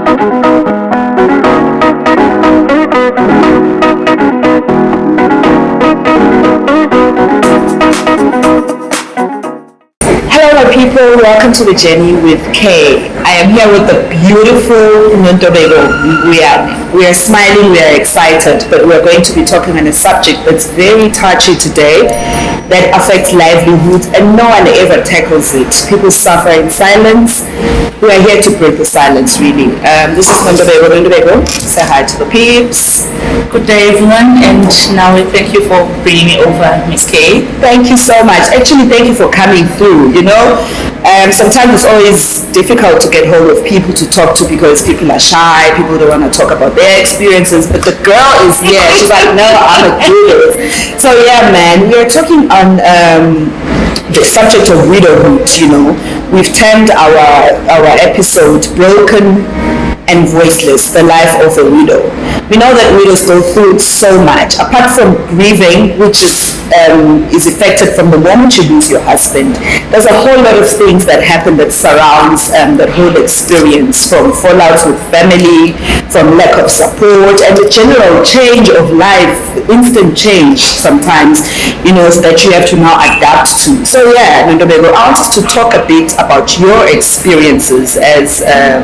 People, welcome to the journey with Kay. I am here with the beautiful Ntombeko. We are smiling, we are excited, but we are going to be talking on a subject that's very touchy today that affects livelihoods and no one ever tackles it. People suffer in silence. We are here to break the silence, really. This is Ntombeko. Say hi to the peeps. Good day, everyone, and now we thank you for bringing me over, Miss Kay. Thank you so much. Actually, thank you for coming through. Sometimes it's always difficult to get hold of people to talk to because people are shy, people don't want to talk about their experiences, but the girl is here. She's like, no, I'm a do this. So yeah, man, we are talking on the subject of widowhood. We've termed our episode Broken and Voiceless, the life of a widow. We know that widows go through so much. Apart from grieving, which is affected from the moment you lose your husband, there's a whole lot of things that happen that surrounds that whole experience, from fallouts with family, from lack of support, and the general change of life, instant change sometimes, so that you have to now adapt to. So yeah, Ntombeko, I want us to talk a bit about your experiences as a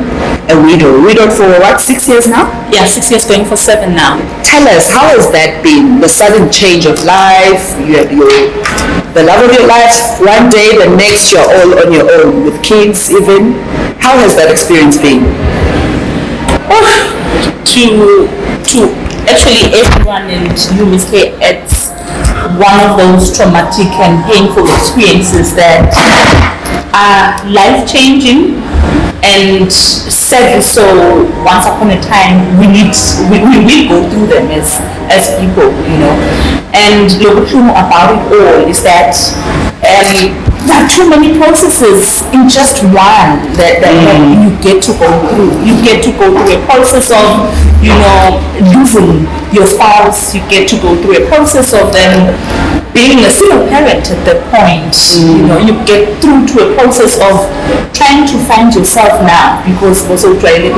widow. Widowed for what, 6 years now? Yeah, 6 years going for 7 now. Tell us, how has that been? The sudden change of life, you had the love of your life one day, the next you're all on your own with kids even. How has that experience been? To actually everyone, and you, Miss Kay, it's one of those traumatic and painful experiences that are life-changing. And sadly so, once upon a time, we go through them as people, And the truth about it all is that there are too many processes in just one that you get to go through. You get to go through a process of, losing your spouse. You get to go through a process of them being a single parent at that point. You get through to a process of trying to find yourself now, because also trying to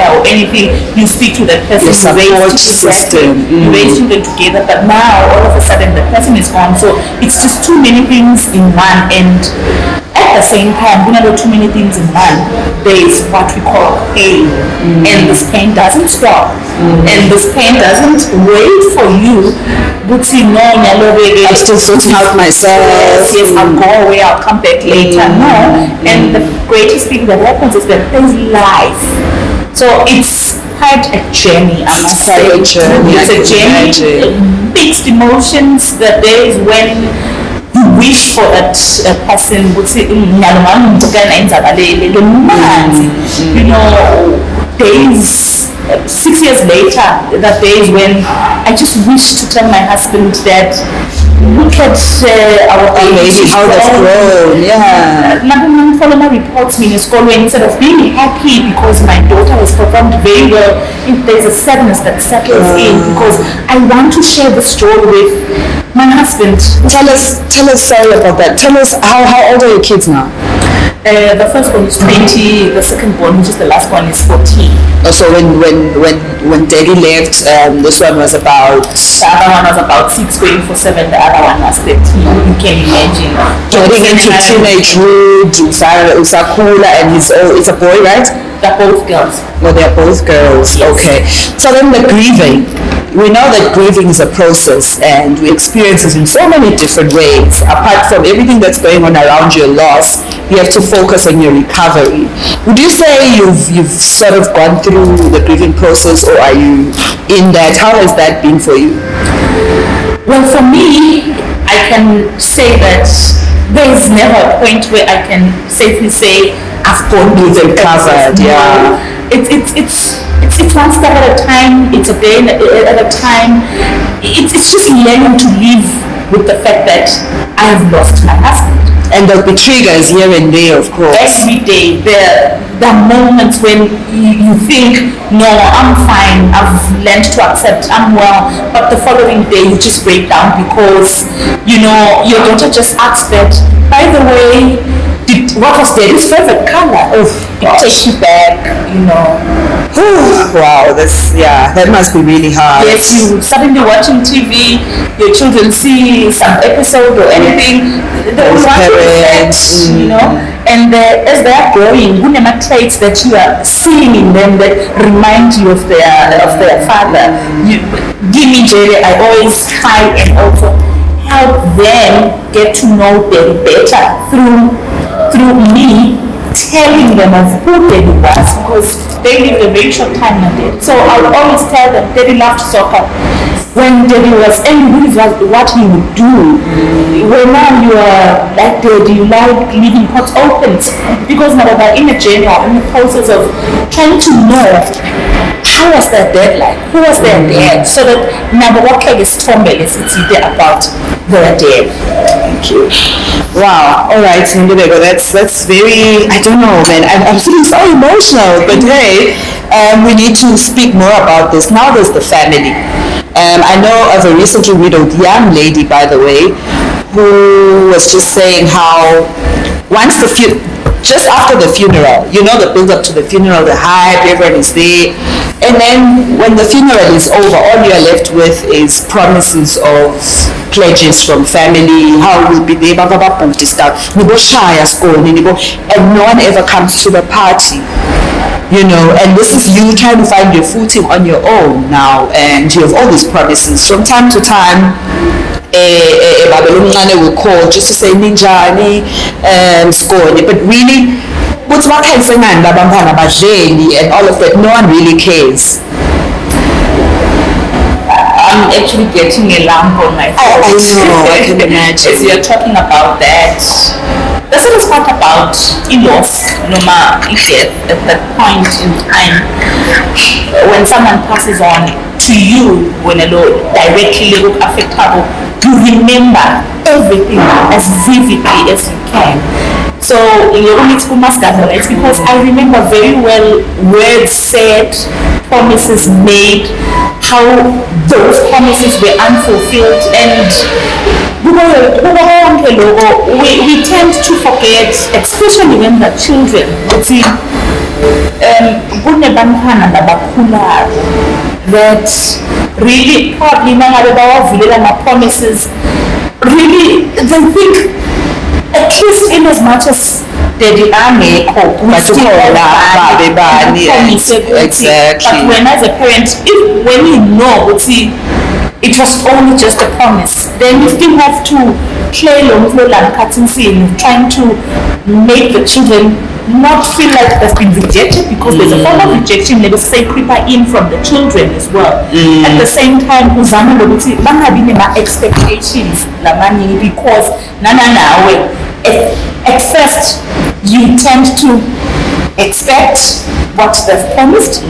or anything, you speak to that person, you raise children together, but now all of a sudden the person is gone. So it's just too many things in one, and at the same time, when there are too many things in one, there is what we call pain, and this pain doesn't stop, and this pain doesn't wait for you. But I'm still sorting out myself. Yes, I'll go away, I'll come back later. No, and the greatest thing that happens is that there's life. So it's quite a journey, I must say. It's a journey, mixed emotions. The days when you wish for that person, days, 6 years later, the days when I just wish to tell my husband that look at our baby, how they've grown. Yeah. Follow my reports in school, instead of being happy because my daughter has performed very well, if there's a sadness that settles in, because I want to share this joy with my husband. Tell us, sorry about that. Tell us, how old are your kids now? The first one is 20, the second one, which is the last one, is 14. So when Daddy left, this one was about... The other one was about 6 going for 7, the other one was 13. You can imagine. Getting into teenagehood, Usakula, and it's a boy, right? They're both girls. Well, they're both girls, yes. Okay. So then the grieving. We know that grieving is a process, and we experience it in so many different ways. Apart from everything that's going on around your loss, you have to focus on your recovery. Would you say you've sort of gone through the grieving process, or are you in that? How has that been for you? Well, for me, I can say that there is never a point where I can safely say I've gone through the covered. Yeah. It's one step at a time. It's a day at a time. It's just learning to live with the fact that I have lost my husband. And there'll be triggers here and there, of course. Every day, there are moments when you think, no, I'm fine, I've learned to accept, I'm well, but the following day you just break down because, your daughter just asked that, by the way, what was daddy's favorite color? It takes you back, Wow, that must be really hard. Yes, you suddenly watching TV, your children see some episode or anything, they will want to reflect, and as they are growing, whatever traits that you are seeing in them that remind you of their father. Give me Jerry, I always try and also help them get to know them better through me telling them of who Daddy was, because they lived a very short time with it. So I would always tell them Daddy loved soccer. When Daddy was angry, what he would do. When now you are like Daddy, you like leaving pots open, because now we're in a journey or in the process of trying to know how was their dad like, who was their dad, so that now what can is about their dad. Thank you. Wow. All right, Ndebeko, that's very, I don't know, man. I'm feeling so emotional, but hey, we need to speak more about this. Now there's the family. I know of a recently widowed young lady, by the way, who was just saying how just after the funeral, the build up to the funeral, the hype, everyone is there. And then when the funeral is over, all you're left with is promises of pledges from family, how we'll be there, stuff. And no one ever comes to the party. And this is you trying to find your footing on your own now, and you have all these promises. From time to time, Babelumncane will call just to say ninjani, score, but really, and all of that, no one really cares. I'm actually getting a lump on my throat. I know, I can imagine. As you're talking about that, there's always talk about loss, death at that point in time. When someone passes on to you, when a law directly look affectable, you remember everything as vividly as you can. So it's because I remember very well words said, promises made, how those promises were unfulfilled, and we tend to forget, especially when the children, that really probably my promises, really they think, at least in as much as Daddy exactly. But when as a parent, when it was only just a promise, then you still have to play trying to make the children not feel like they've been rejected, because there's a form of rejection, let us say, creeper in from the children as well. At the same time, expectations, because at first you tend to expect what they've promised.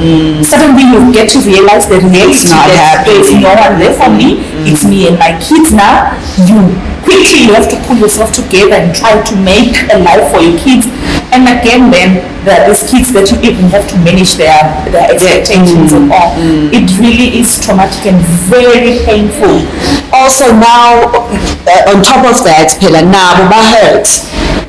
Suddenly you get to realize the reality that there is no one there for me. It's me and my kids now. You have to pull yourself together and try to make a life for your kids. And again, then there are these kids that you even have to manage their expectations and all. It really is traumatic and very painful. Also now, on top of that, now hurt.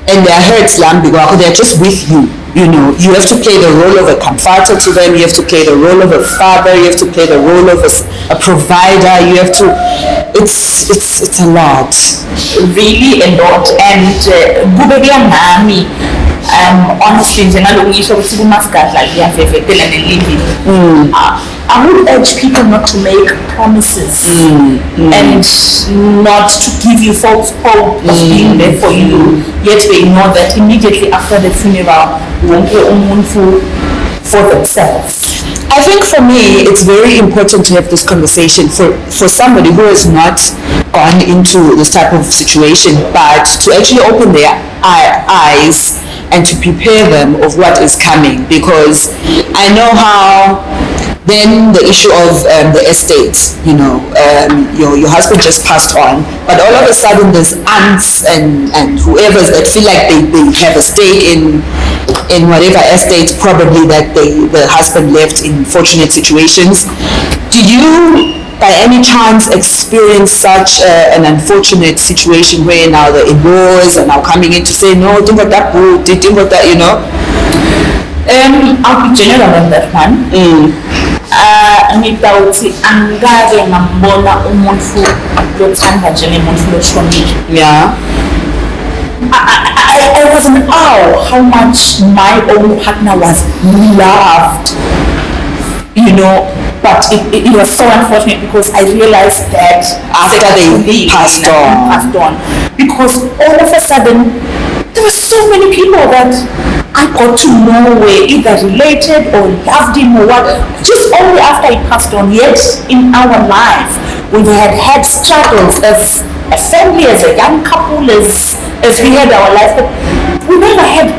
And they're hurt, because they're just with you. You have to play the role of a comforter to them. You have to play the role of a father. You have to play the role of a provider. You have to. It's a lot. Really a lot. And honestly, I would urge people not to make promises and not to give you false hope of being there for you, yet they know that immediately after the funeral for themselves. I think for me, it's very important to have this conversation for somebody who has not gone into this type of situation, but to actually open their eyes and to prepare them of what is coming, because I know how then the issue of the estate, your husband just passed on, but all of a sudden there's aunts and whoever's that feel like they have a stake in whatever estate probably that the husband left in fortunate situations. Do you by any chance experienced such an unfortunate situation where now the in-laws are now coming in to say, no, don't got that boot, don't got that, you know? I'll be general on that one. Ngidawuthi angikaze ngambona umuntu lothanda njengomuntu loshonile. Yeah. I was in awe how much my own partner was loved, you know, but it was so unfortunate because I realized that after they passed on, because all of a sudden there were so many people that I got to know were either related or loved him or what, just only after he passed on. Yet in our life, we had struggles as a family, as a young couple, as we had our life, but we never had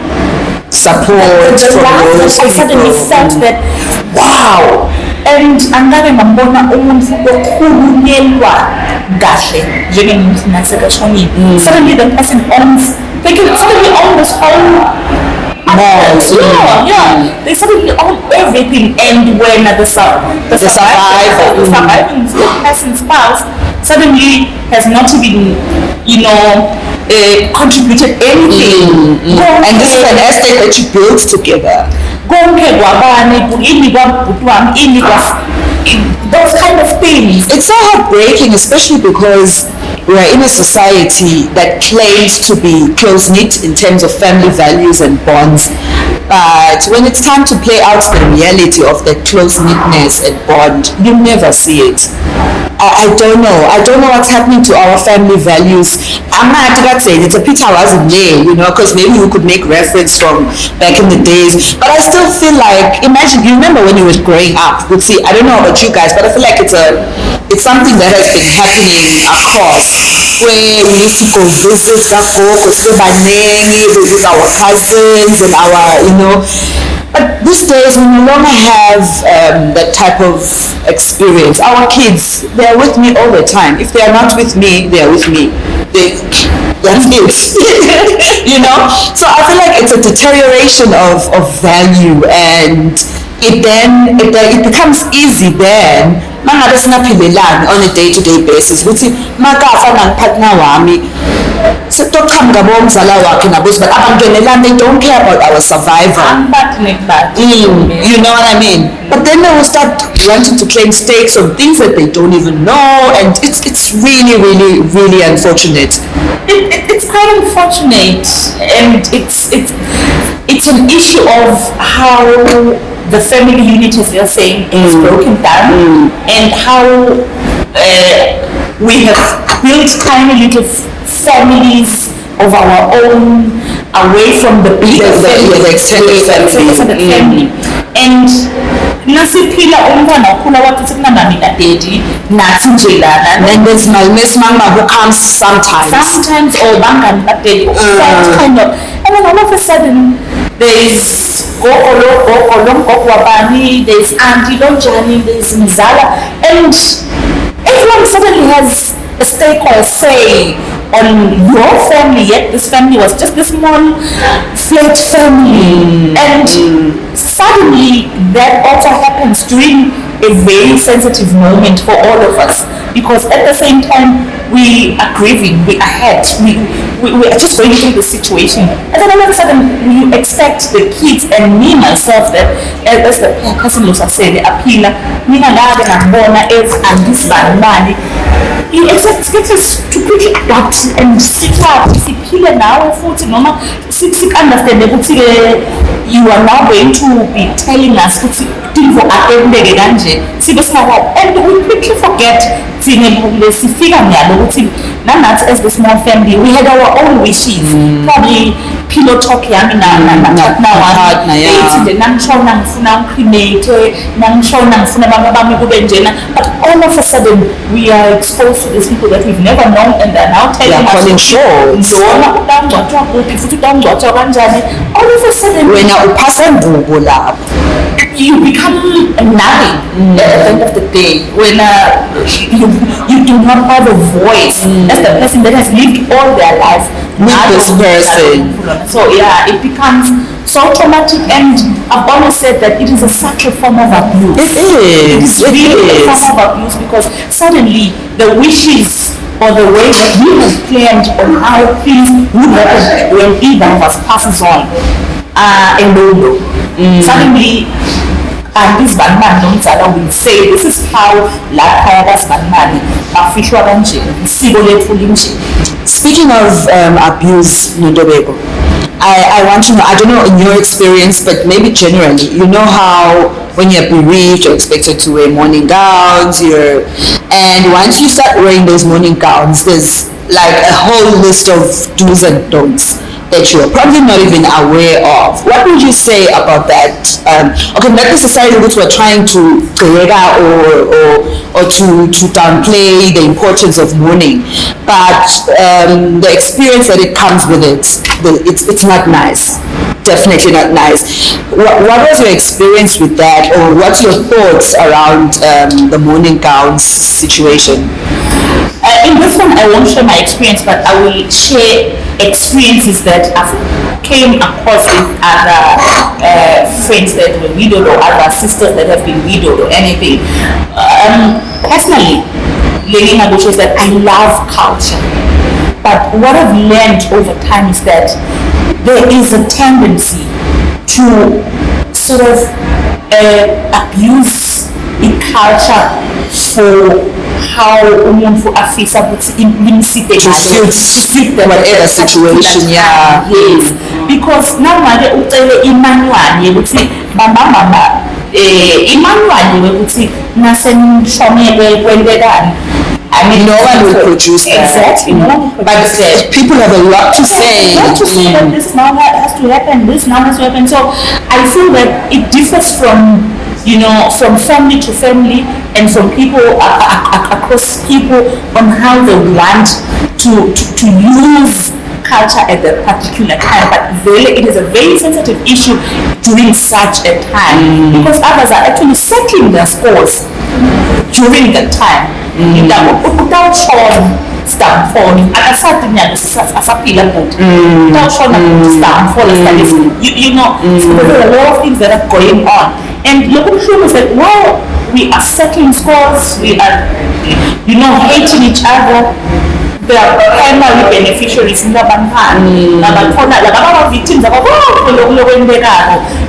support the love that I suddenly felt that, wow. And angabe ngambona umuntu okhulunyelwa kahle njengomuntu nasekashonile. Suddenly the person owns, they can suddenly own this whole they suddenly own everything, and when the surviving person's spouse suddenly has not even, you know, contributed anything. And this is an estate that you built together. Those kind of things. It's so heartbreaking, especially because we are in a society that claims to be close-knit in terms of family values and bonds. But when it's time to play out the reality of that close-knitness and bond, you never see it. I don't know what's happening to our family values. I'm not saying it's a pity I wasn't there, you know, because maybe we could make reference from back in the days. But I still feel like, imagine, you remember when you were growing up, we'd see, I don't know about you guys, but I feel like it's something that has been happening across, where we used to go visit with our cousins and our, you know. But these days we no longer have that type of experience. Our kids, they are with me all the time. If they are not with me, they are with me. That's it. You know? So I feel like it's a deterioration of value, and it becomes easy then mangabe singaphilelani on a day-to-day basis ukuthi makafa nangiphathina wami setoqhamuka bomzala wakhe nabozi but abantwenelani, they don't care about our survival. You know what I mean? But then they will start wanting to claim stakes on things that they don't even know, and it's really, really, really unfortunate. It's quite unfortunate, and it's an issue of how the family unit, as you're saying, is broken down, and how we have built tiny little families of our own away from the bigger family. And nasiphila umntwana ukhula wathi sikunamami dadedi nathi nje lana, and there's Miss Mama who comes sometimes or bangani badedi, that kind of, and then all of a sudden there's gogo wabani, there's auntie Lonjani, there's Mzala, and everyone suddenly has a stake or a say on your family, yet this family was just this small fledged family. And suddenly that also happens during a very sensitive moment for all of us, because at the same time we are grieving, we are hurt, we are just going through the situation, and then all of a sudden you expect the kids and me myself, that as the cousin was saying, apila mina ngake ngabona as andisibani, you expect us to quickly adapt and sit up, siphile nawe futhi noma sithi understand ukuthi you are now going to be telling us ukuthi things atendeke kanje sibe singaka, and we quickly forget sifika ngalo ukuthi nanathi as the small family we had our own wishes, probably pillow talk yami na nje nangishona ngifuna ucremate, nangishona ngifuna bami kube njena, but all of a sudden we are exposed to these people that we've never known, and they're now telling us ndona utangcwatshwa kuphi futhi utangcwatshwa kanjani. All of a sudden wena uphasa ngubo lapho, you become nothing at the end of the day when you do not have a voice as the person that has lived all their life meet this person. So yeah, it becomes so traumatic, and I've always said that it is such a form of abuse. It is. It's really a form of abuse, because suddenly the wishes or the way that we have planned on how things would happen when either of us passes on are a no-no. Suddenly, and this Batman nomzala will say, this is how lapha yakasibanibani bafishwa kanje, isiko lethu linje. Speaking of abuse, Ndobeko, I want to know, I don't know in your experience, but maybe generally, you know how when you're bereaved, you're expected to wear morning gowns, and once you start wearing those morning gowns, there's like a whole list of do's and don'ts that you're probably not even aware of. What would you say about that? Okay, not necessarily that we're trying to or to downplay the importance of mourning, but the experience that it comes with it's not nice. Definitely not nice. What was your experience with that, or what's your thoughts around the mourning gowns situation? In this one, I won't share my experience, but I will share experiences that I've came across with other friends that were widowed, or other sisters that have been widowed, or anything. Personally, Lady Nabucho is that I love culture, but what I've learned over time is that there is a tendency to sort of abuse the culture for how umuntu afisa ukuthi imsite to suit whatever situation. Yeah. Yes, because namanje ucele imanual ukuthi mama imanual ukuthi nasenishonelwe kwentekani. I mean, no one will produce that. Exactly. No one will produce but people have a lot to say. That this now has to happen, this now has to happen. So I feel that it differs from, from family to family, and from people across people on how they want to use culture at that particular time. But really, it is a very sensitive issue during such a time, because others are actually settling their scores during that time. Stamford, asaphila but utawushona Stamford, so there are a lot of things that are going on, and local is that while we are settling scores, we are hating each other, the primary beneficiaries in the victims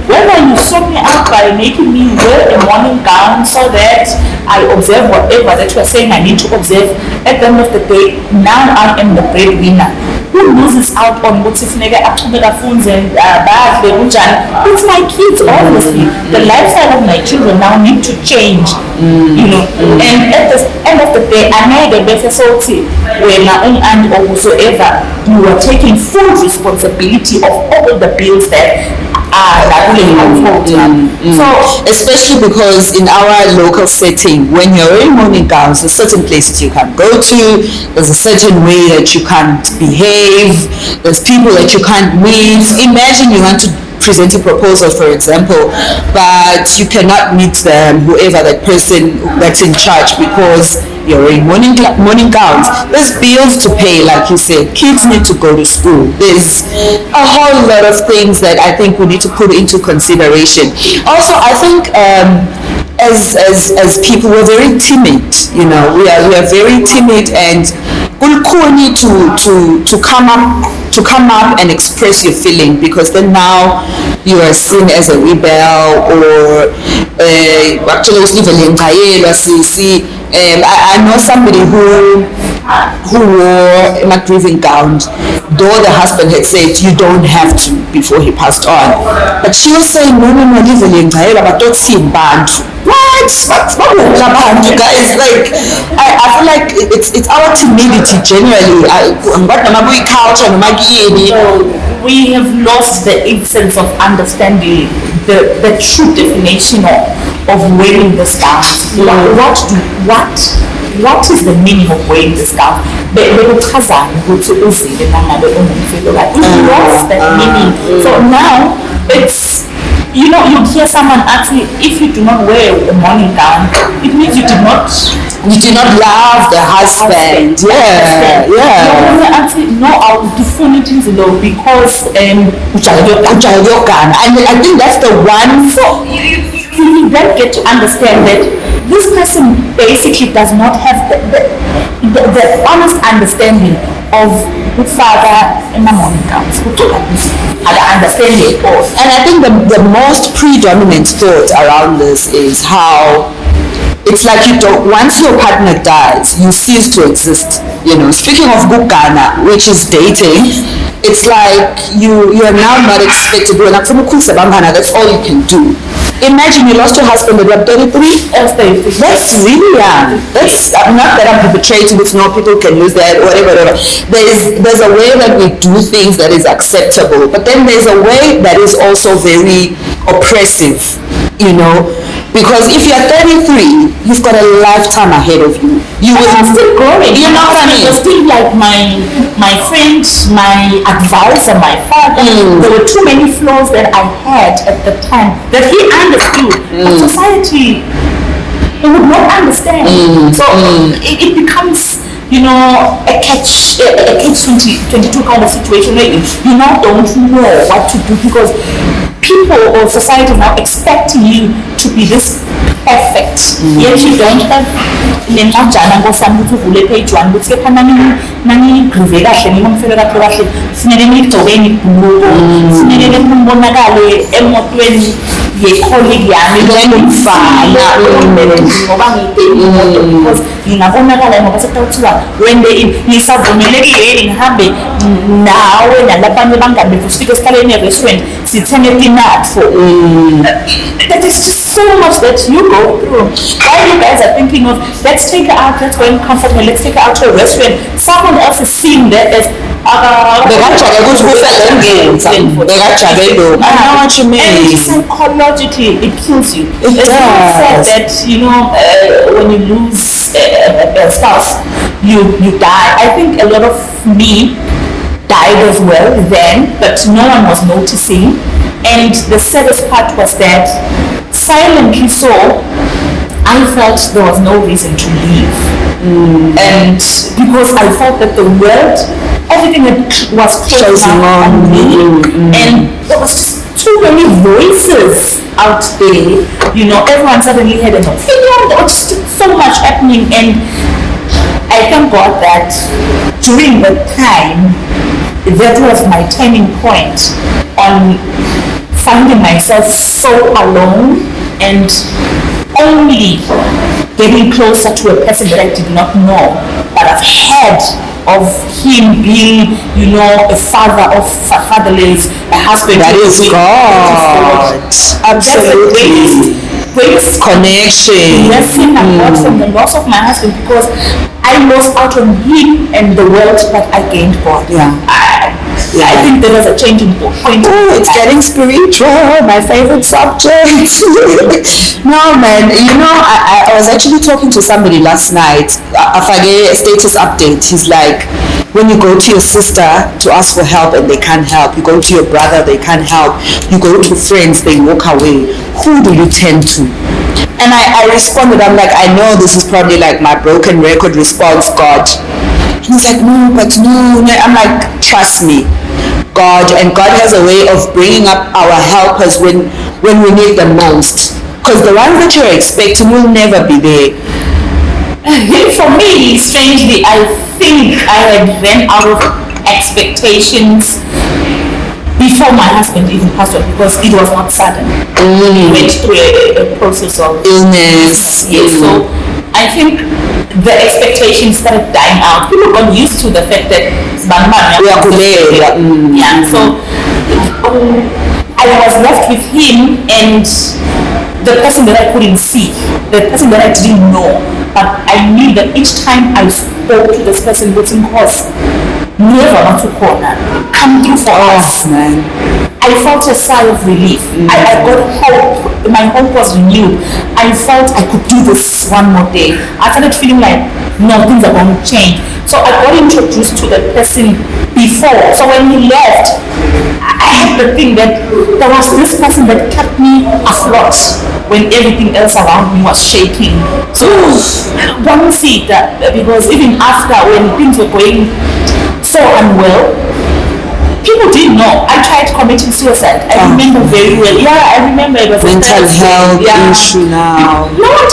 whether you sort me out by making me wear a morning gown so that I observe whatever that you are saying I need to observe, at the end of the day, now I am the breadwinner. Who loses out on what's his nigga phones and bad? It's my kids, obviously. The lifestyle of my children now need to change. And at the end of the day, I made a better salty when and or whosoever, you are taking full responsibility of all the bills that So, especially because in our local setting, when you're wearing morning gowns, there's certain places you can't go to, there's a certain way that you can't behave, there's people that you can't meet. Imagine you want to present a proposal, for example, but you cannot meet whoever that person that's in charge because you're wearing morning gowns. There's bills to pay, like you said. Kids need to go to school. There's a whole lot of things that I think we need to put into consideration. Also, I think as people, we're very timid. We are very timid, and we need to come up and express your feeling, because then now you are seen as a rebel, or I know somebody who wore a grieving gown, though the husband had said you don't have to before he passed on, but she was saying no, leave but don't see bantu. What guys? Like, I feel like it's our timidity generally. We have lost the essence of understanding the true definition of wearing the scarf. What is the meaning of wearing the scarf? We lost that meaning. So now it's, you hear someone ask me, if you do not wear a morning gown, it means you did not You do not love the husband. Yeah. No, I'll different things because and I think that's the one. So you then get to understand that this person basically does not have the honest understanding of good father and Monica. I understand it all. And I think the most predominant thought around this is how it's like you don't, once your partner dies, you cease to exist. Speaking of Bukana, which is dating, it's like you're now not expected. That's all you can do. Imagine you lost your husband at 33. That's really young. That's not that I'm perpetrating. It's not people can lose that, whatever. There's a way that we do things that is acceptable, but then there's a way that is also very oppressive. Because if you're 33, you've got a lifetime ahead of you. I'm still growing. You know what I mean? You're still like my friend, my advisor, my father. There were too many flaws that I had at the time that he understood. But society, he would not understand. So it becomes, a catch 22 kind of situation where you now don't know what to do because people or society now expecting you to be this perfect. Yet you don't have nencwajana ngosami ukuthi uvule page 1 ukuthi kepha nani-grieve kahle ningomfele kahle kufanele niyigcoke nibhuluko kufanele nibonakale emotweni ye-colleague yami ngomfana ngoba ngiyibheki imoto because ngingabonakala ngoba sekuthiwa wende ngisavumelekile ngihambe nawe nalabanye bangani bethu sifike esihlaleni e-restaurant sithenge pinatfo. That is just so much that you go through. While you guys are thinking of let's take her out, let's go and comfort her, let's take her out to a restaurant, someone else is seeing that as I know what you mean. And psychologically it kills you. It's not said that when you lose a spouse you die. I think a lot of me died as well then, but no one was noticing. And the saddest part was that silently so I felt there was no reason to leave. And because I felt that the world, everything that was closing on me, and there was just too many voices out there. Everyone suddenly had an opinion. There was just so much happening, and I thank God that during the time, that was my turning point on finding myself so alone and only getting closer to a person that I did not know, but I've heard of him being, a father of a fatherless, a husband. That is God. Absolutely. Greatest connection. Blessing I got from the loss of my husband because I lost out on him and the world, but I gained God. I think there was a changing point. Oh, it's getting spiritual, my favorite subject. No, man, I was actually talking to somebody last night. A status update. He's like, when you go to your sister to ask for help and they can't help, you go to your brother, they can't help, you go to friends, they walk away. Who do you turn to? And I responded, I'm like, I know this is probably like my broken record response, God. He's like, no. I'm like, trust me, God, and God has a way of bringing up our helpers when we need them most. Because the ones that you're expecting will never be there. For me, strangely, I think I had ran out of expectations before my husband even passed on because it was not sudden. He went through a process of illness. Yes, so I think the expectations started dying out. People got used to the fact that so I was left with him and the person that I couldn't see, the person that I didn't know. But I knew that each time I spoke to this person waiting course, never want to corner, come through for us, man. I felt a sigh of relief. I got hope. My hope was renewed. I felt I could do this one more day. I started feeling like no, things are going to change. So I got introduced to the person before. So when he left, I had the thing that there was this person that kept me afloat. when everything else around me was shaking. So one see that, because even after, when things were going so unwell, people didn't know. I tried committing suicide. I remember very well. Yeah, I remember it was mental health issue now. No one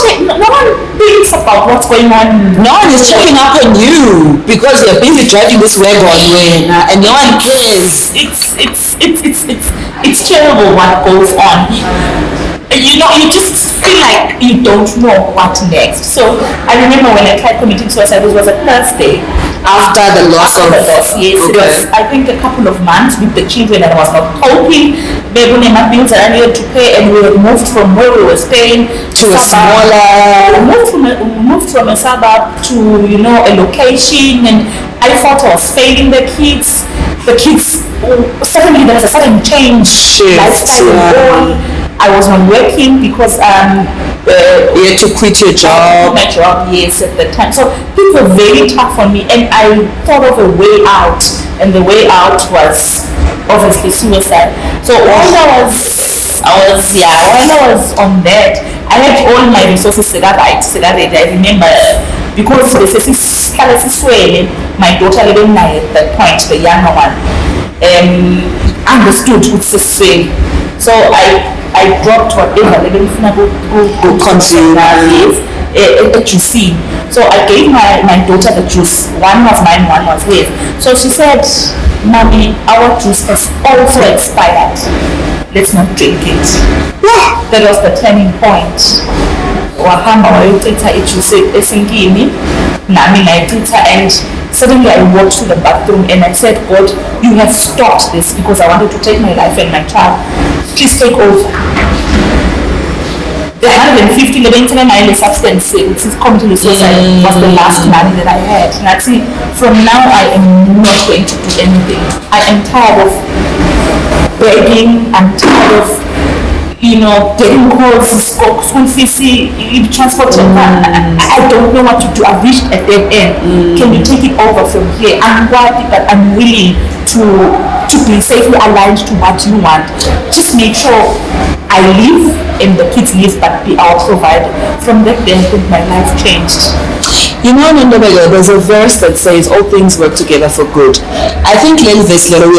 thinks about what's going on. No one is checking up on you because you're busy driving this wagon and no one cares. It's terrible what goes on. You know, you just feel like you don't know what next. So I remember when I tried committing suicide, it was a Thursday. After the loss of... Yes, it was, I think, a couple of months with the children, and I was not coping. Bills that I needed to pay, and we had moved from where we were staying to a smaller... We moved from a suburb to, you know, a location, and I thought I was failing the kids. Suddenly there was a sudden change. Lifestyle. I was not working because you had to quit your job. My job, yes, at the time. So things were very tough on me, and I thought of a way out, and the way out was obviously suicide. So while I was on that, I had all my resources I remember, because my daughter living at that point, the younger one, understood with Siswe. So I dropped whatever living go consume a juice. So I gave my daughter the juice. One was mine, one was his. So she said, "Mommy, our juice has also expired. Let's not drink it." Yeah. That was the turning point. Wahamba wayothetha ijuice esinkini, nami ngayithetha, and suddenly I walked to the bathroom and I said, "God, you have stopped this because I wanted to take my life and my child. Please take over." The 150 the substance which is coming to suicide was the last money that I had. And I think from now I am not going to do anything. I am tired of begging. I'm tired of, you know, getting calls, school fees, transport. I don't know what to do. I've reached a dead end. Can you take it over from here? I'm worthy, but I'm willing to be safely aligned to what you want. Just make sure I live and the kids live, but be our provider. From that day, I think my life changed. You know, there's a verse that says all things work together for good. I think we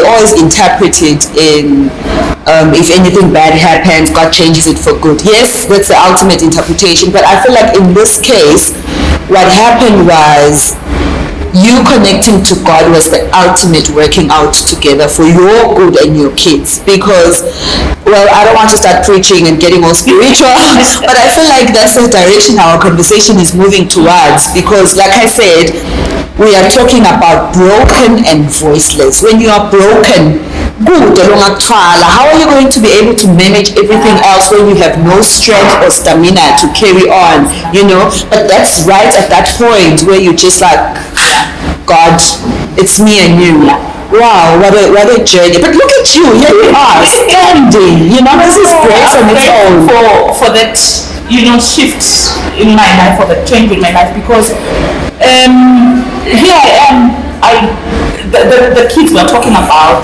always interpret it in if anything bad happens, God changes it for good. Yes, that's the ultimate interpretation, but I feel like in this case, what happened was you connecting to God was the ultimate working out together for your good and your kids. Because, well, I don't want to start preaching and getting all spiritual, but I feel like that's the direction our conversation is moving towards. Because, like I said, we are talking about broken and voiceless. When you are broken, good, how are you going to be able to manage everything else when you have no strength or stamina to carry on, you know? But that's right at that point where you just like, God, it's me and you. Wow, what a journey. But look at you, here you are, standing. You know, this is grace on its own. For that, you know, shift in my life, for the change in my life, because here I am. The kids were talking about,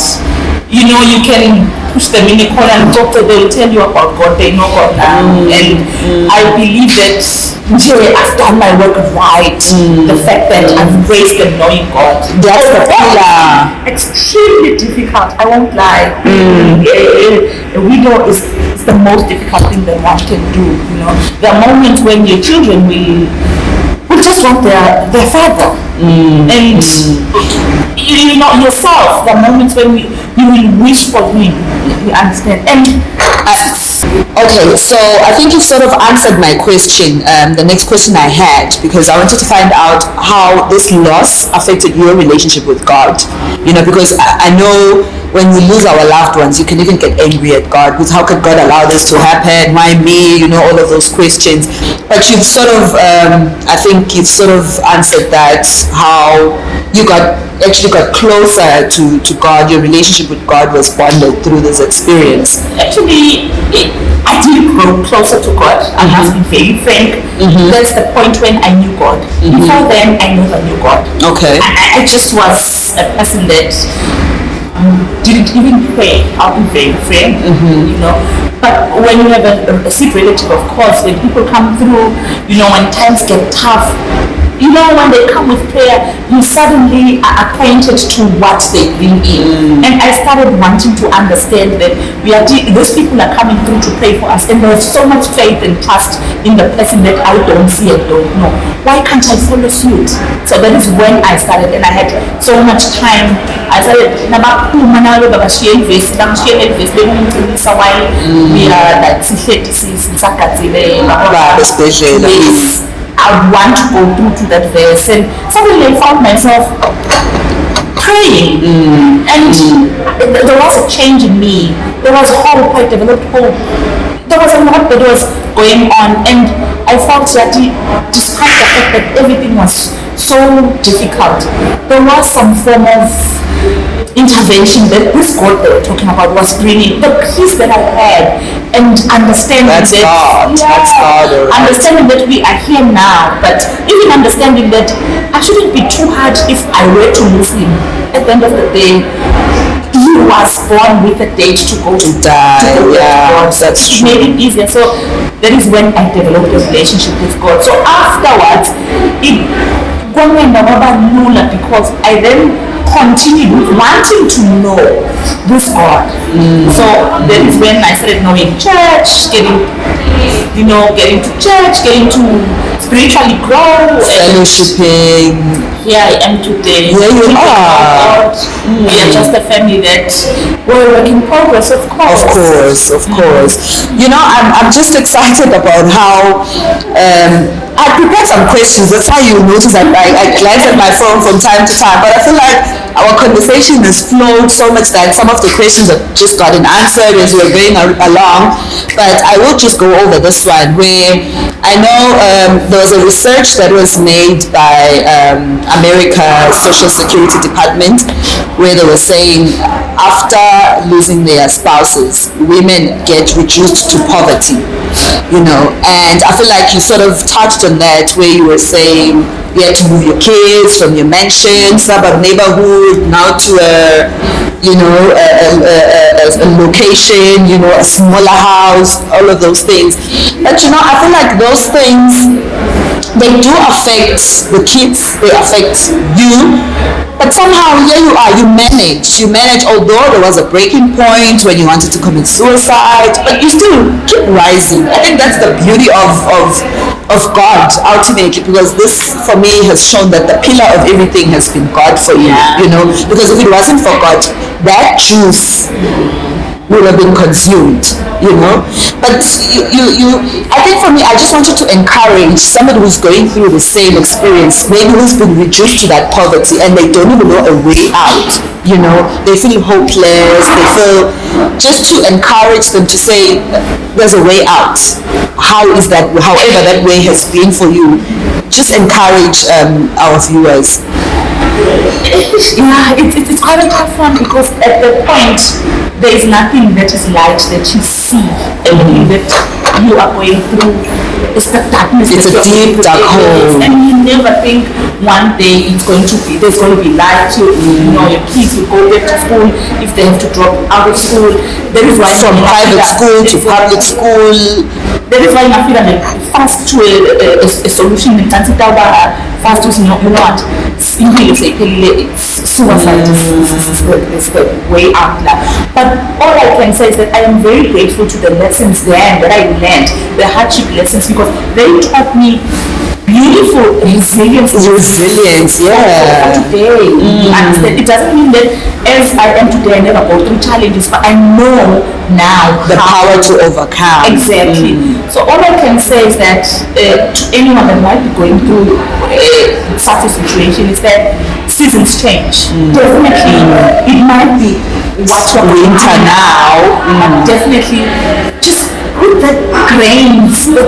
you know, you can push them in a corner and talk to them, they'll tell you about God, they know God now. And I believe that I've done my work right. The fact that I've raised them knowing God. That's the pillar. Extremely difficult, I won't lie. A widow is the most difficult thing that one can do, you know. There are moments when your children will just want their father. And you know yourself, the moments when you will wish for him, you understand. And okay, so I think you sort of answered my question, the next question I had, because I wanted to find out how this loss affected your relationship with God. You know, because I know when we lose our loved ones, you can even get angry at God because how could God allow this to happen? Why me? You know, all of those questions. But you've sort of, I think you've sort of answered that, how you actually got closer to God. Your relationship with God was bonded through this experience. Actually, I did grow closer to God. I must be very frank. That's the point when I knew God. Before then, I never knew God. Okay. I just was a person that didn't even pray. I'll be very frank. You know, But when you have a sick relative, of course, when people come through, when times get tough, when they come with prayer, you suddenly are acquainted to what they've been in. And I started wanting to understand that those people are coming through to pray for us, and there's so much faith and trust in the person that I don't see and don't know. Why can't I follow suit? So that is when I started, and I had so much time. I started, we are like, I want to go through to that verse, and suddenly I found myself praying, and there was a change in me. There was hope. I developed hope. There was a lot that was going on, and I felt that despite the fact that everything was so difficult, there was some form of intervention that this God they were talking about was bringing. The peace that I had, and understanding that's God. Understanding that we are here now, but even understanding that I shouldn't be too hard if I were to lose him. At the end of the day, he was born with a date to go to die. That's true. It made it easier. So that is when I developed a relationship with God. So afterwards, it went because I then continued wanting to know this God. So that is when I started knowing church, getting to church, getting to spiritually grow, fellowshipping. Here I am today. Here you are. We are just a family that we're a work in progress, of course. Of course. I'm just excited about how I prepared some questions. That's how you notice I glance at my phone from time to time. But I feel like our conversation has flowed so much that some of the questions have just gotten answered as we're going along. But I will just go over this one where I know there was a research that was made by America's Social Security Department where they were saying after losing their spouses, women get reduced to poverty. And I feel like you sort of touched on that where you were saying you had to move your kids from your mansion, suburb neighborhood, now to a location, a smaller house, all of those things. But I feel like those things, they do affect the kids, they affect you. But somehow here you are, you manage, although there was a breaking point when you wanted to commit suicide, but you still keep rising. I think that's the beauty of God ultimately, because this for me has shown that the pillar of everything has been God for you, because if it wasn't for God, that juice would have been consumed, But I think for me, I just wanted to encourage somebody who's going through the same experience, maybe who's been reduced to that poverty and they don't even know a way out, they feel hopeless, they feel, just to encourage them to say, there's a way out. How is that, however that way has been for you, just encourage our viewers. It's quite a tough one because at that point there is nothing that is light that you see. Everything that you are going through is the darkness. It's a deep dark hole, and you never think one day there's going to be light. Your kids will go back to school if they have to drop out of school. There is from private school to public school. That is why I feel like fast to a solution in fast to what it's suicide is the way out now. But all I can say is that I am very grateful to the lessons that I learned, the hardship lessons, because they taught me beautiful resilience. Yeah. Today, understand? It doesn't mean that as I am today, I never go through challenges, but I know now the power to overcome. Exactly. So all I can say is that to anyone that might be going through such a situation is that seasons change. Definitely, it might be winter now, but definitely just put that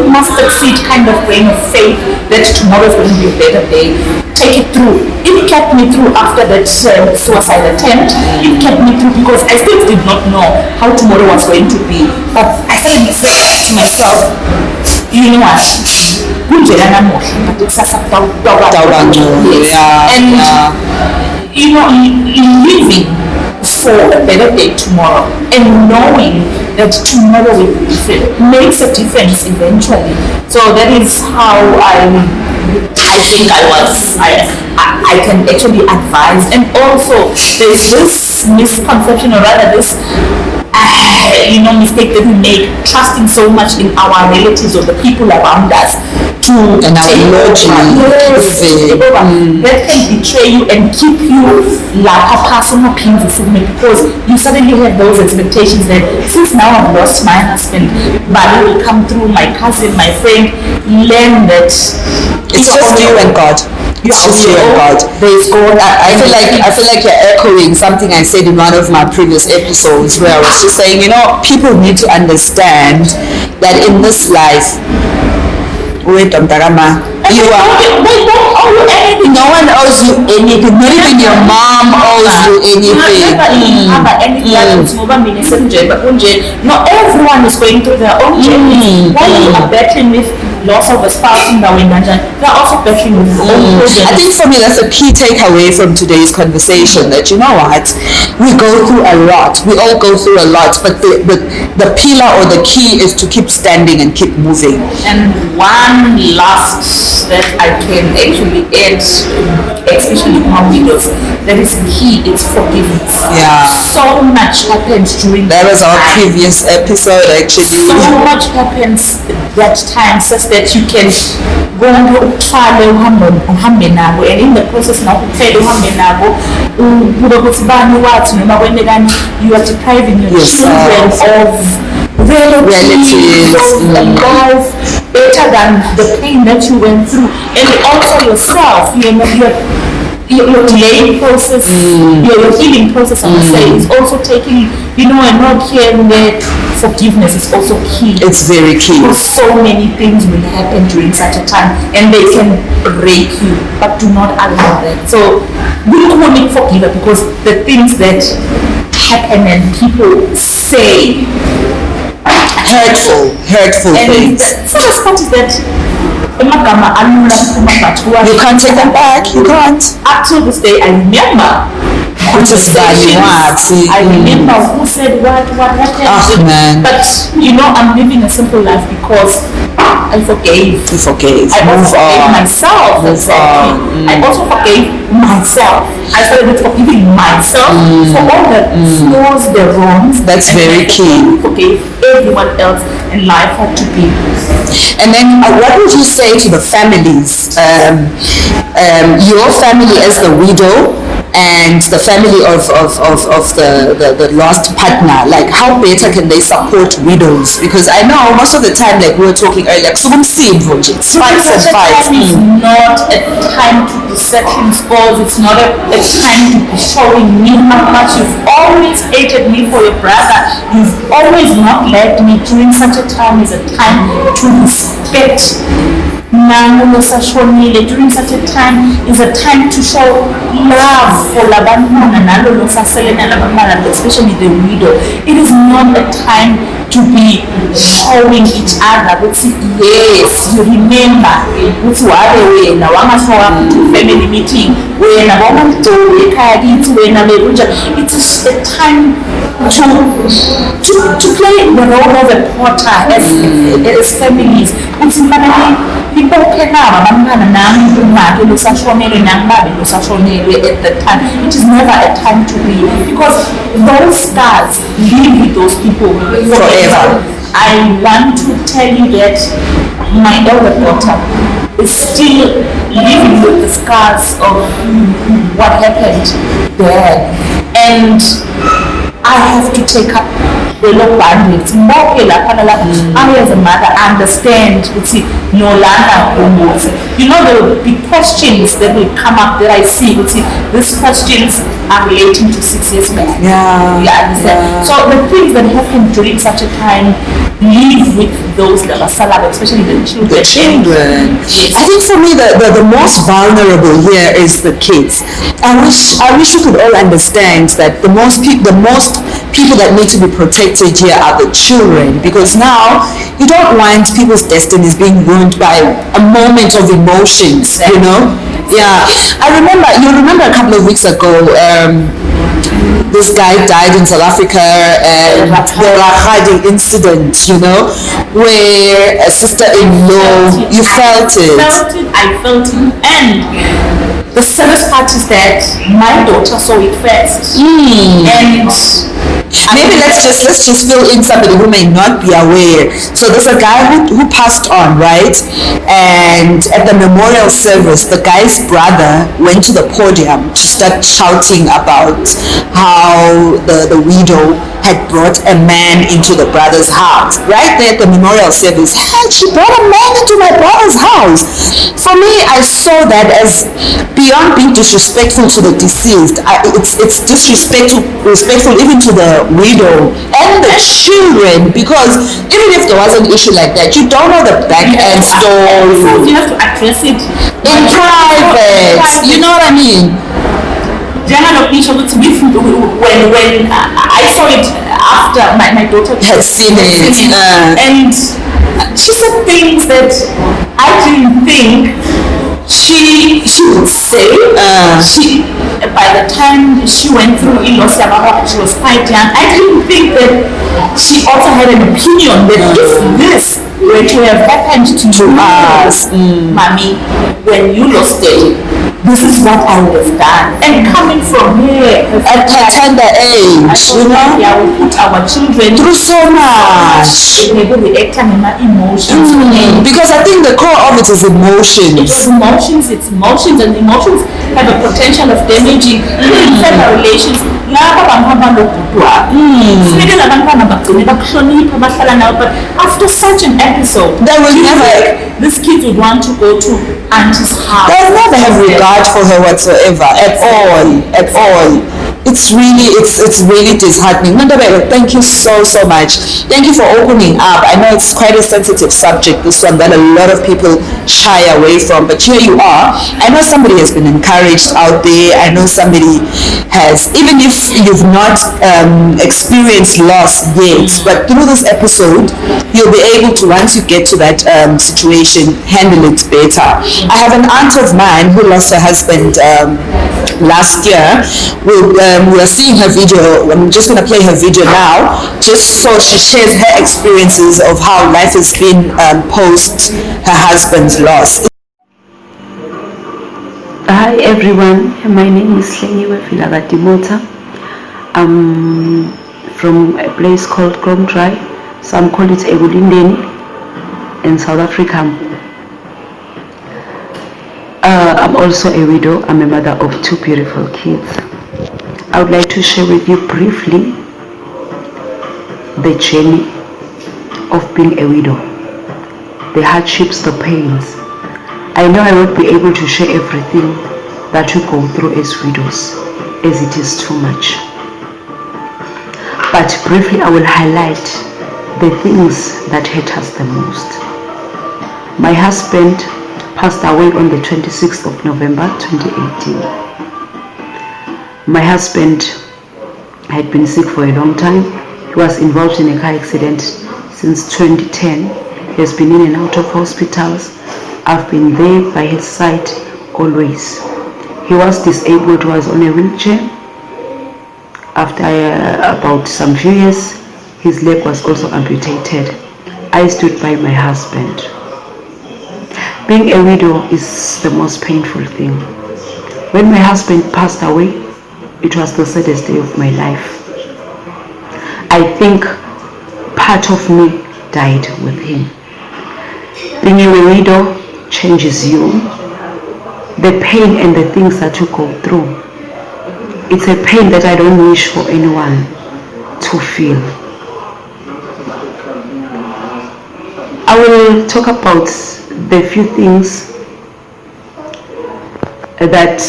mustard seed kind of grain of faith that tomorrow is going to be a better day. Take it through. It kept me through after that suicide attempt. It kept me through because I still did not know how tomorrow was going to be. But I said to myself, you know what? And living for a better day tomorrow, and knowing that tomorrow will be different makes a difference eventually. So that is how I think I can actually advise. And also there's this misconception, or rather this mistake that we make, trusting so much in our relatives or the people around us to and our logic. That can betray you and keep you like a personal pins because you suddenly have those expectations that since now I've lost my husband, but it will come through my cousin, my friend. Learn that it's just you and God. It's just you and God. I feel like you're echoing something I said in one of my previous episodes, where I was just saying, people need to understand that in this life, wait, you are. No one owes you anything. Not even your mom owes you anything. No, everyone is going through their own journey. While you are battling with loss of a spouse, they are also battling with their own problems. I think for me that's a key takeaway from today's conversation, that we go through a lot. We all go through a lot, but the pillar or the key is to keep standing and keep moving. And one last that I can actually add, especially how widows, that is key, it's forgiveness. Yeah. So much happens during that was our previous episode actually. So much happens that time such that you can go and uhambe nabo, and in the process now you are depriving your children of relatives, of love better than the pain that you went through, and also yourself. Your delaying process, your healing process, I would say, is also taking, and not hearing that forgiveness is also key. It's very key. Because so many things will happen during such a time, and they can break you, but do not allow that. So we only forgive it because the things that happen and people say hurtful things. The saddest part is that you can't take them back. You can't. Up to this day, I remember. I remember who said what happened. Oh, man. But I'm living a simple life because I forgave. You forgave. I also forgave myself. I also forgave myself. I started with forgiving myself for all the flaws, the wrongs. That's very key. Forgave everyone else, and life had to be. And then, what would you say to the families? Your family as the widow, and the family of the lost partner, like how better can they support widows? Because I know most of the time, like we were talking earlier, it's fight for fight. It's not a time to be settling scores. It's not a time to be showing me how much you've always hated me for your brother. You've always not liked me. During such a time is a time to respect. During such a time is a time to show love for especially the widow. It is not a time to be showing each other, but yes, you remember family meeting, it's a time to play the role of a porter as families. At the time, it is never a time to be, because those scars live with those people forever. I want to tell you that my elder daughter is still living with the scars of what happened there, and I have to take up the low bandwidth. I as a mother understand. There will be questions that will come up that I see. These questions are relating to 6 years back. Yeah. You understand? Yeah. So the things that happen during such a time live with those that are salad, especially the children. Yes. I think for me the most vulnerable here is the kids. I wish you could all understand that the most people that need to be protected here are the children, because now you don't want people's destinies being ruined by a moment of emotions, Yeah, you remember a couple of weeks ago, this guy died in South Africa, and the Rakgadi incident, where a sister-in-law, you felt it. I felt it, and the saddest part is that my daughter saw it first, and maybe let's just fill in somebody who may not be aware. So there's a guy who passed on, right? And at the memorial service, the guy's brother went to the podium to start shouting about how the widow had brought a man into the brother's house. Right there at the memorial service, hey, she brought a man into my brother's house. For me, I saw that as beyond being disrespectful to the deceased. It's disrespectful even to the widow and the children, because even if there was an issue like that, you don't know the back end story. So you have to address it in private. You know what I mean? When I saw it after my daughter had seen it, and she said things that I didn't think she would say. By the time she went through in-laws, she was quite young. I didn't think that she also had an opinion that if this were to have happened to us, mommy, when you lost it, this is what I would have done. And coming from here at her tender age, yeah, we put our children through so much. Maybe we act on emotions. Because I think the core of it is emotions. It's emotions, and emotions have a potential of damaging family relations. But after such an episode, they will never. These kids would want to go to auntie's house. They'll never have regard for her whatsoever, at all. It's really disheartening. Nandabelo, thank you so much. Thank you for opening up. I know it's quite a sensitive subject, this one, that a lot of people shy away from, but here you are. I know somebody has been encouraged out there. I know somebody has, even if you've not experienced loss yet, but through this episode, you'll be able to, once you get to that situation, handle it better. I have an aunt of mine who lost her husband last year. We are seeing her video. I'm just going to play her video now, just so she shares her experiences of how life has been post her husband's loss. Hi everyone, my name is Hlengiwe Vilagatimota. I'm from a place called Kromdry, some call it Ebulindeni in South Africa. I'm also a widow. I'm a mother of 2 beautiful kids. I would like to share with you briefly the journey of being a widow, the hardships, the pains. I know I won't be able to share everything that we go through as widows, as it is too much. But briefly, I will highlight the things that hurt us the most. My husband passed away on the 26th of November 2018. My husband had been sick for a long time. He was involved in a car accident since 2010. He has been in and out of hospitals. I've been there by his side always. He was disabled, he was on a wheelchair. After about some few years, his leg was also amputated. I stood by my husband. Being a widow is the most painful thing. When my husband passed away, it was the saddest day of my life. I think part of me died with him. Being a widow changes you. The pain and the things that you go through, it's a pain that I don't wish for anyone to feel. I will talk about the few things that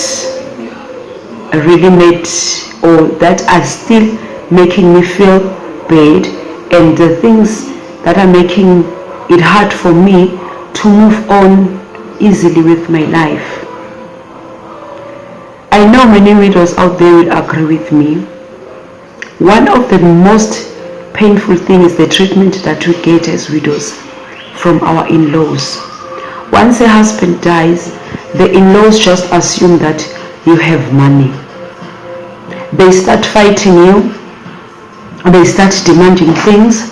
really made, or that are still making me feel bad, and the things that are making it hard for me to move on easily with my life. I know many widows out there will agree with me. One of the most painful things is the treatment that we get as widows from our in-laws. Once a husband dies, the in-laws just assume that you have money. They start fighting you. They start demanding things.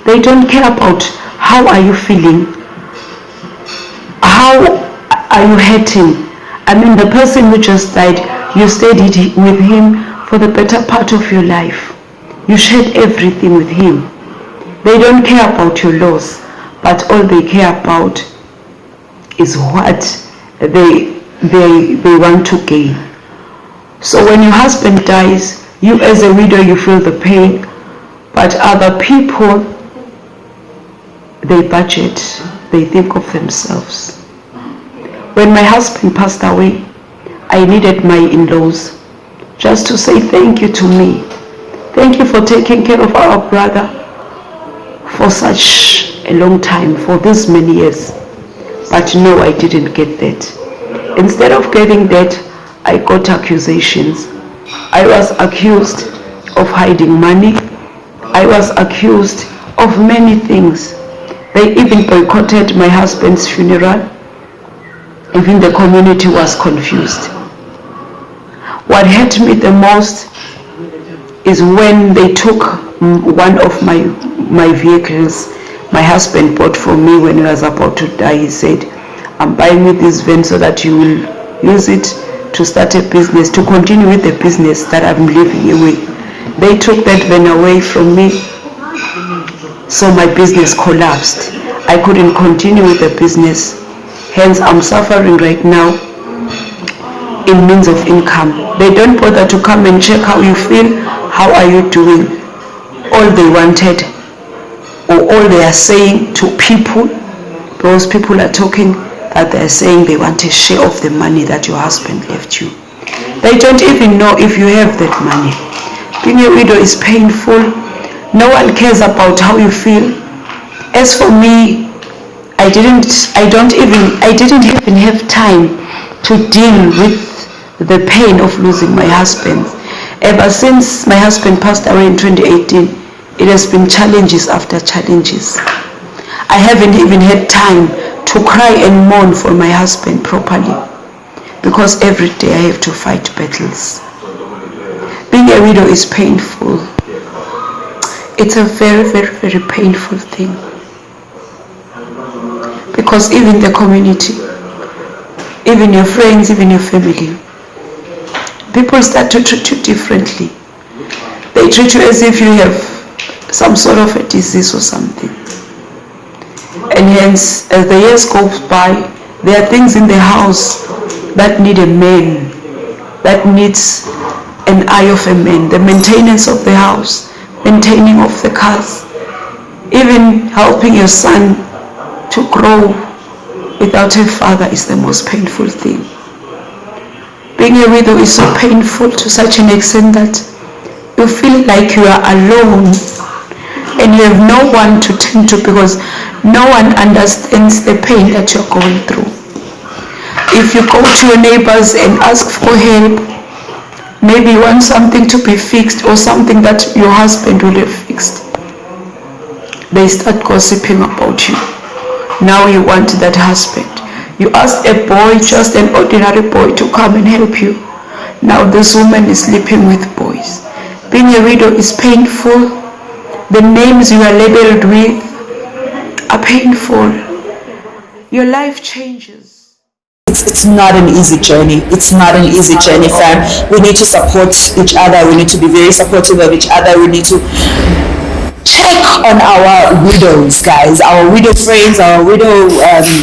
They don't care about how are you feeling, how are you hurting. I mean, the person who just died, you stayed with him for the better part of your life. You shared everything with him. They don't care about your loss, but all they care about is what they want to gain. So when your husband dies, you as a widow, you feel the pain, but other people, they budget, they think of themselves. When my husband passed away, I needed my in-laws just to say thank you to me. Thank you for taking care of our brother for such a long time, for this many years. But no, I didn't get that. Instead of getting that, I got accusations. I was accused of hiding money. I was accused of many things. They even boycotted my husband's funeral. Even the community was confused. What hurt me the most is when they took one of my vehicles my husband bought for me when he was about to die. He said, I'm buying you this van so that you will use it to start a business, to continue with the business that I'm living away. They took that van away from me, so my business collapsed. I couldn't continue with the business. Hence, I'm suffering right now in means of income. They don't bother to come and check how you feel, how are you doing. All they wanted, or all they are saying to people, those people are talking, that they are saying they want a share of the money that your husband left you. They don't even know if you have that money. Being a widow is painful. No one cares about how you feel. As for me, I didn't even have time to deal with the pain of losing my husband. Ever since my husband passed away in 2018, it has been challenges after challenges. I haven't even had time to cry and mourn for my husband properly, because every day I have to fight battles. Being a widow is painful. It's a very, very, very painful thing. Because even the community, even your friends, even your family, people start to treat you differently. They treat you as if you have some sort of a disease or something. And hence, as the years go by, there are things in the house that need a man, that needs an eye of a man. The maintenance of the house, maintaining of the cars, even helping your son to grow without a father is the most painful thing. Being a widow is so painful to such an extent that you feel like you are alone and you have no one to turn to, because no one understands the pain that you're going through. If you go to your neighbors and ask for help, maybe you want something to be fixed or something that your husband will have fixed, they start gossiping about you. Now you want that husband. You ask a boy, just an ordinary boy, to come and help you. Now this woman is sleeping with boys. Being a widow is painful. The names you are labeled with are painful. Your life changes. It's not an easy journey. It's not an easy journey, fam. We need to support each other. We need to be very supportive of each other. We need to check on our widows, guys, our widow friends, our widow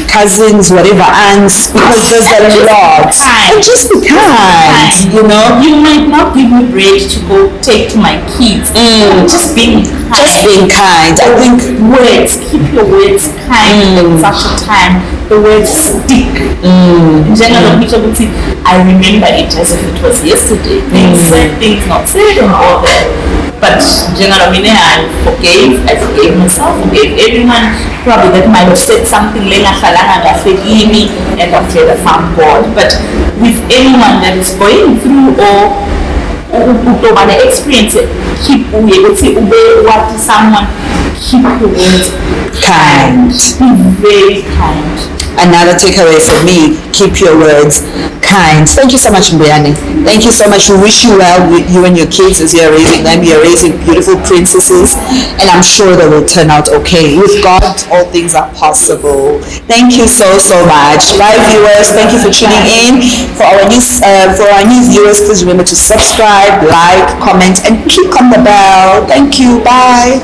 cousins, whatever, aunts, because there's a lot. And just be kind, you know. You might not give me bread to go take to my kids. Just being kind. Just being kind. I think words, keep your words kind at such a time. The words stick. In general, I remember it as if it was yesterday. Things said, things not said, and all that. But generally, I forgave myself, forgave everyone. Probably that might have said something later, forgive me, and I've said I found God. But with anyone that is going through or the experience, keep what someone, keep your words kind. Be very kind. another takeaway for me, keep your words kind. Thank you so much, Mbuyane. Thank you so much. We wish you well with you and your kids as you're raising them. You're raising beautiful princesses, and I'm sure they will turn out okay. With God, all things are possible. Thank you so much. Live viewers, thank you for tuning in. For our new viewers, please remember to subscribe, like, comment, and click on the bell. Thank you. Bye.